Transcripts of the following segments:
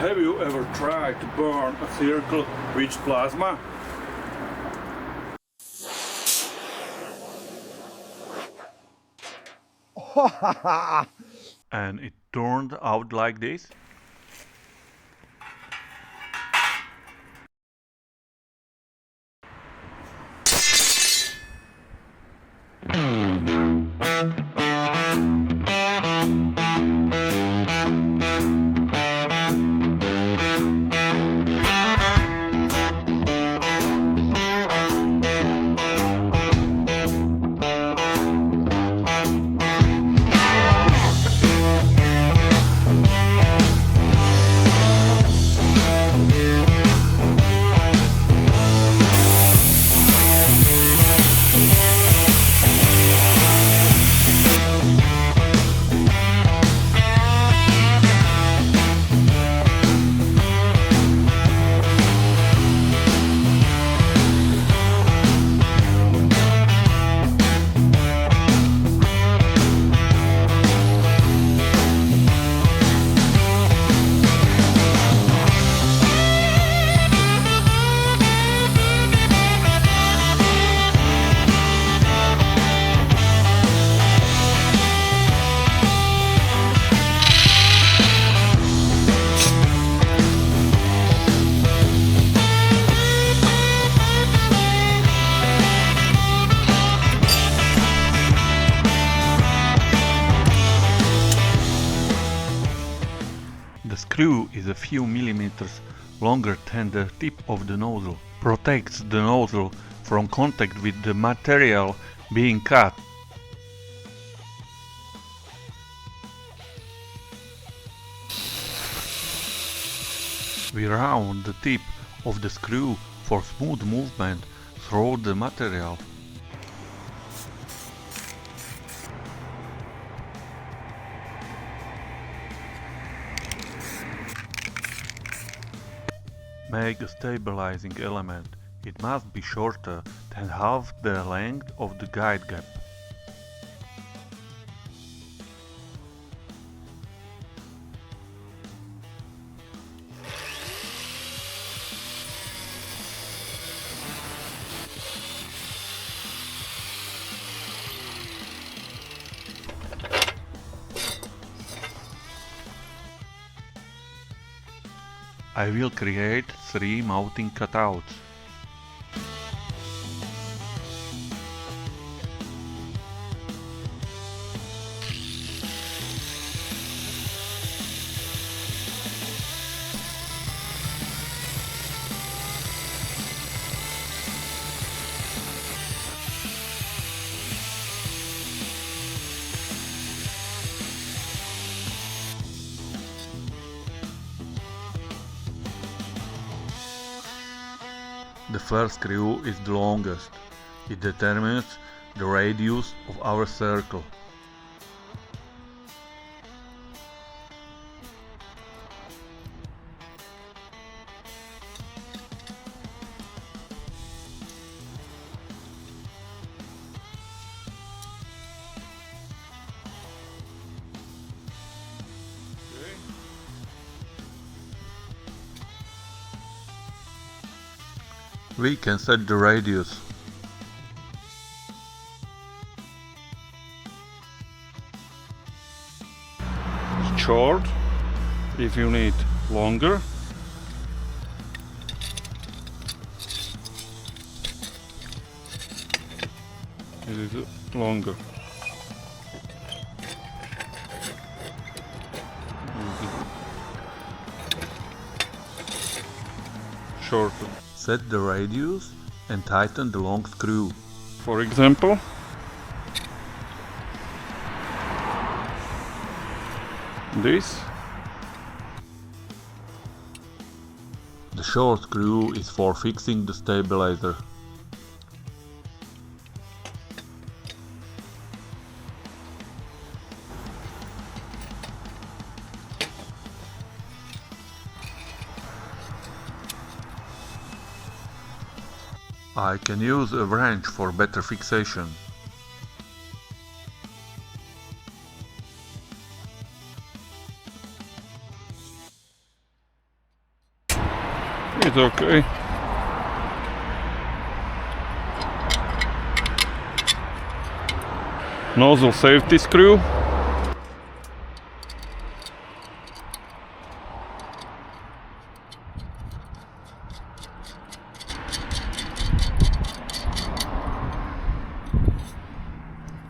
Have you ever tried to burn a circle with plasma? And it turned out like this? The screw is a few millimeters longer than the tip of the nozzle. Protects the nozzle from contact with the material being cut. We round the tip of the screw for smooth movement through the material. Make a stabilizing element. It must be shorter than half the length of the guide gap. I will create 3 mounting cutouts. The first screw is the longest. It determines the radius of our circle. We can set the radius. Short, if you need longer. It is longer. Shorter. Set the radius and tighten the long screw. For example, this. The short screw is for fixing the stabilizer. I can use a wrench for better fixation. It's okay. Nozzle safety screw.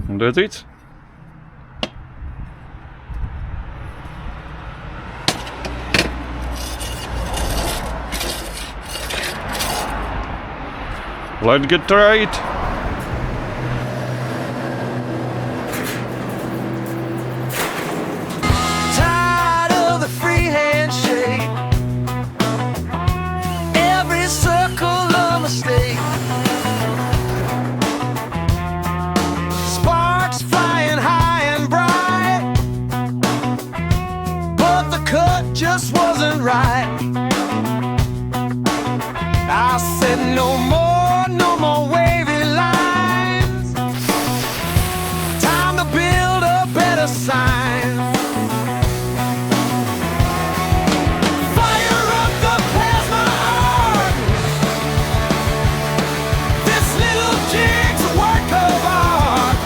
And that's it. Let's get right. Tired of the free handshake, every circle a mistake. Sparks flying high and bright, but the cut just wasn't right. I said no more wavy lines. Time to build a better sign. Fire up the plasma art. This little jig's a work of art.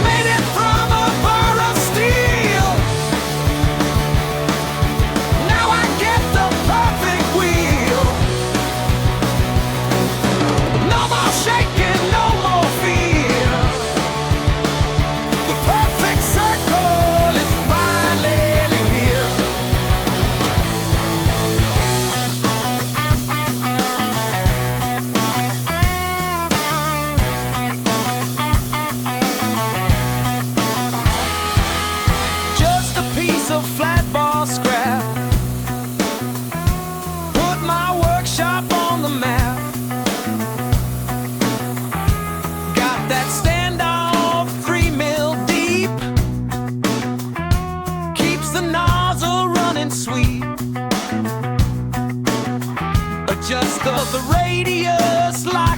Made it from a bar of steel. Now I get the perfect wheel. No more shaking, no more fear. The perfect circle is finally here. Just a piece of flat bar scrap. Put my workshop on the map. Got that standoff 3 mil deep. Keeps the nozzle running sweet. Adjust the radius light.